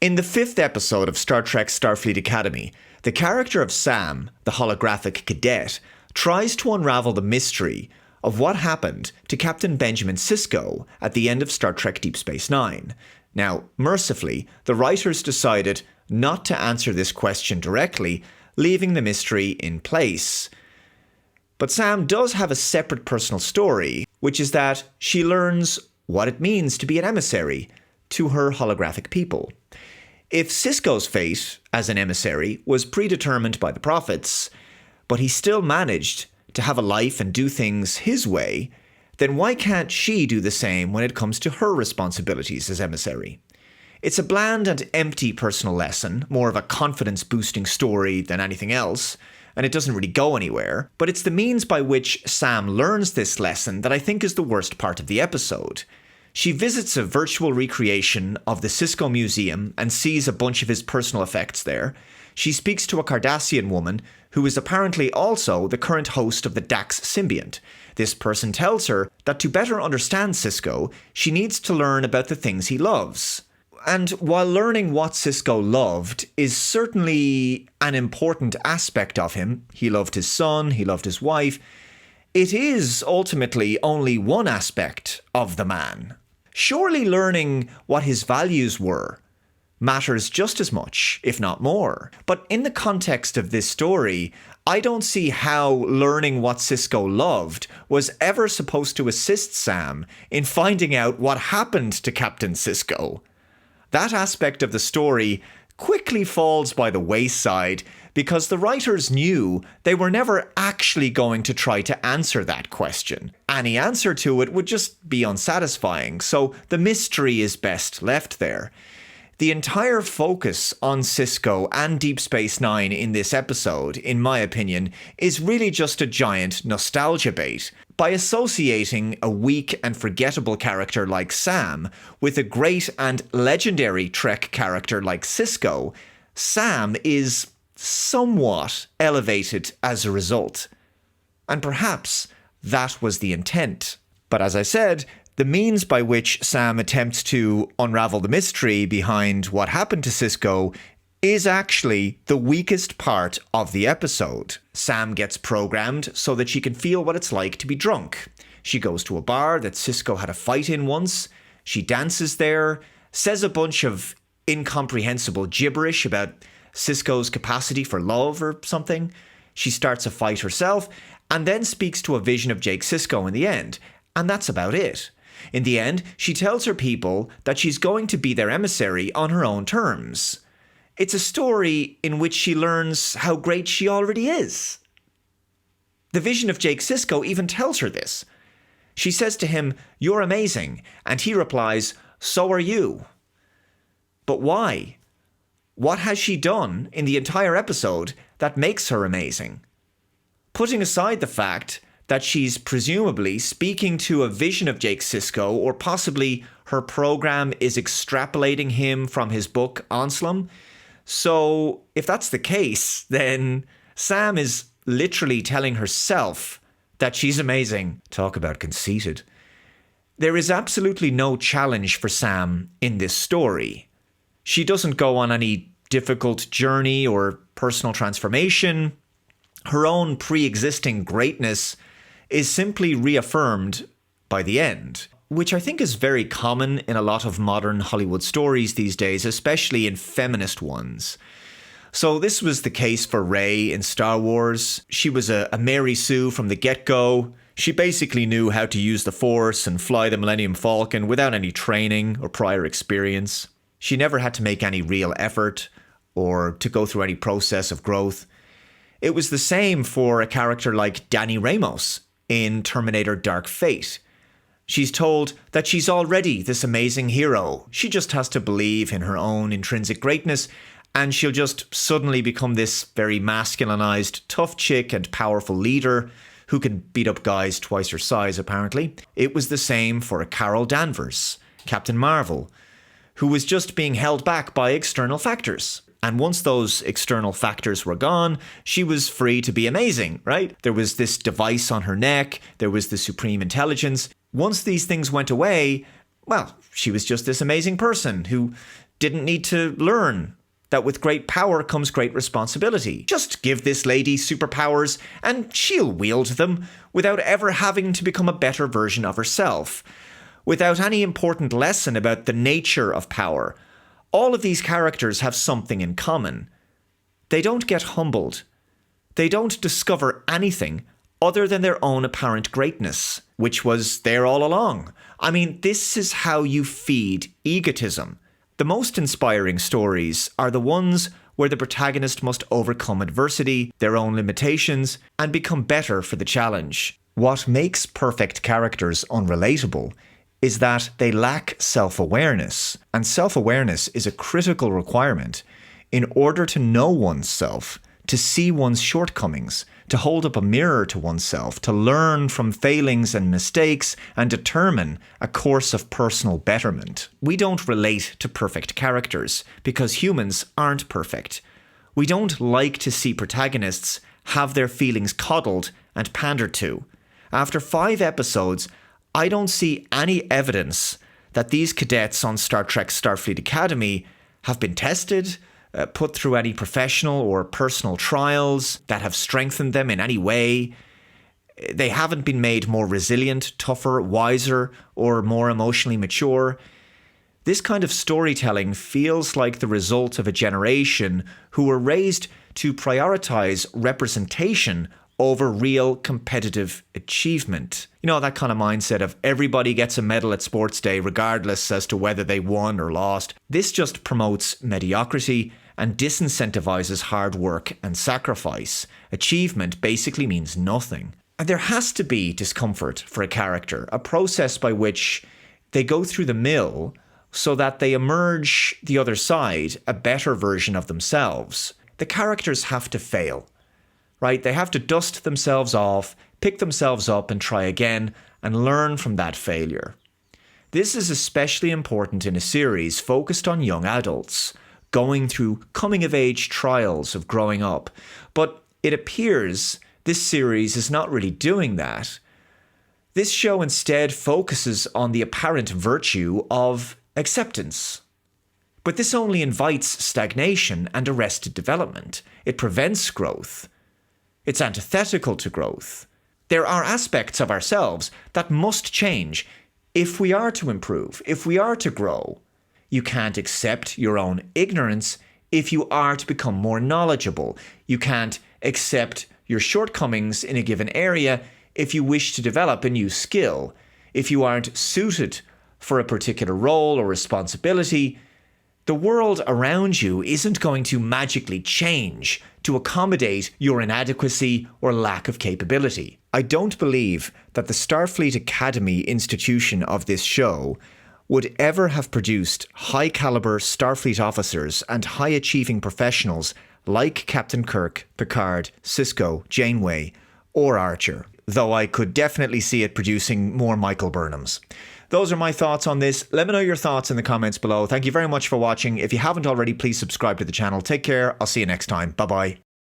In the 5th episode of Star Trek Starfleet Academy, the character of Sam, the holographic cadet, tries to unravel the mystery of what happened to Captain Benjamin Sisko at the end of Star Trek Deep Space Nine. Now, mercifully, the writers decided not to answer this question directly, leaving the mystery in place. But Sam does have a separate personal story, which is that she learns what it means to be an emissary to her holographic people. If Sisko's fate as an emissary was predetermined by the prophets, but he still managed to have a life and do things his way, then why can't she do the same when it comes to her responsibilities as emissary? It's a bland and empty personal lesson, more of a confidence-boosting story than anything else, and it doesn't really go anywhere, but it's the means by which Sam learns this lesson that I think is the worst part of the episode. She visits a virtual recreation of the Sisko Museum and sees a bunch of his personal effects there. She speaks to a Cardassian woman who is apparently also the current host of the Dax symbiont. This person tells her that to better understand Sisko, she needs to learn about the things he loves. And while learning what Sisko loved is certainly an important aspect of him, he loved his son, he loved his wife, it is ultimately only one aspect of the man. Surely learning what his values were matters just as much, if not more. But in the context of this story, I don't see how learning what Sisko loved was ever supposed to assist Sam in finding out what happened to Captain Sisko. That aspect of the story quickly falls by the wayside because the writers knew they were never actually going to try to answer that question. Any answer to it would just be unsatisfying, so the mystery is best left there. The entire focus on Sisko and Deep Space Nine in this episode, in my opinion, is really just a giant nostalgia bait. By associating a weak and forgettable character like Sam with a great and legendary Trek character like Sisko, Sam is somewhat elevated as a result. And perhaps that was the intent. But as I said, the means by which Sam attempts to unravel the mystery behind what happened to Sisko is actually the weakest part of the episode. Sam gets programmed so that she can feel what it's like to be drunk. She goes to a bar that Sisko had a fight in once. She dances there, says a bunch of incomprehensible gibberish about Sisko's capacity for love or something. She starts a fight herself and then speaks to a vision of Jake Sisko in the end. And that's about it. In the end, she tells her people that she's going to be their emissary on her own terms. It's a story in which she learns how great she already is. The vision of Jake Sisko even tells her this. She says to him, "You're amazing," and he replies, "So are you." But why? What has she done in the entire episode that makes her amazing? Putting aside the fact that she's presumably speaking to a vision of Jake Sisko, or possibly her program is extrapolating him from his book Onslum. So if that's the case, then Sam is literally telling herself that she's amazing. Talk about conceited. There is absolutely no challenge for Sam in this story. She doesn't go on any difficult journey or personal transformation. Her own pre-existing greatness is simply reaffirmed by the end, which I think is very common in a lot of modern Hollywood stories these days, especially in feminist ones. So this was the case for Rey in Star Wars. She was a Mary Sue from the get-go. She basically knew how to use the Force and fly the Millennium Falcon without any training or prior experience. She never had to make any real effort or to go through any process of growth. It was the same for a character like Dani Ramos in Terminator Dark Fate. She's told that she's already this amazing hero. She just has to believe in her own intrinsic greatness, and she'll just suddenly become this very masculinized, tough chick and powerful leader who can beat up guys twice her size, apparently. It was the same for a Carol Danvers, Captain Marvel, who was just being held back by external factors. And once those external factors were gone, she was free to be amazing, right? There was this device on her neck, there was the supreme intelligence. Once these things went away, well, she was just this amazing person who didn't need to learn that with great power comes great responsibility. Just give this lady superpowers and she'll wield them without ever having to become a better version of herself, without any important lesson about the nature of power. All of these characters have something in common. They don't get humbled. They don't discover anything other than their own apparent greatness, which was there all along. I mean, this is how you feed egotism. The most inspiring stories are the ones where the protagonist must overcome adversity, their own limitations, and become better for the challenge. What makes perfect characters unrelatable is that they lack self-awareness, and self-awareness is a critical requirement in order to know oneself, to see one's shortcomings, to hold up a mirror to oneself, to learn from failings and mistakes, and determine a course of personal betterment. We don't relate to perfect characters because humans aren't perfect. We don't like to see protagonists have their feelings coddled and pandered to. After 5 episodes, I don't see any evidence that these cadets on Star Trek Starfleet Academy have been tested, put through any professional or personal trials that have strengthened them in any way. They haven't been made more resilient, tougher, wiser, or more emotionally mature. This kind of storytelling feels like the result of a generation who were raised to prioritize representation over real competitive achievement. You know, that kind of mindset of everybody gets a medal at sports day regardless as to whether they won or lost. This just promotes mediocrity and disincentivizes hard work and sacrifice. Achievement basically means nothing. And there has to be discomfort for a character, a process by which they go through the mill so that they emerge the other side a better version of themselves. The characters have to fail. Right? They have to dust themselves off, pick themselves up and try again and learn from that failure. This is especially important in a series focused on young adults, going through coming-of-age trials of growing up. But it appears this series is not really doing that. This show instead focuses on the apparent virtue of acceptance. But this only invites stagnation and arrested development. It prevents growth. It's antithetical to growth. There are aspects of ourselves that must change if we are to improve, if we are to grow. You can't accept your own ignorance if you are to become more knowledgeable. You can't accept your shortcomings in a given area if you wish to develop a new skill. If you aren't suited for a particular role or responsibility, the world around you isn't going to magically change to accommodate your inadequacy or lack of capability. I don't believe that the Starfleet Academy institution of this show would ever have produced high-caliber Starfleet officers and high-achieving professionals like Captain Kirk, Picard, Sisko, Janeway, or Archer, though I could definitely see it producing more Michael Burnhams. Those are my thoughts on this. Let me know your thoughts in the comments below. Thank you very much for watching. If you haven't already, please subscribe to the channel. Take care. I'll see you next time. Bye-bye.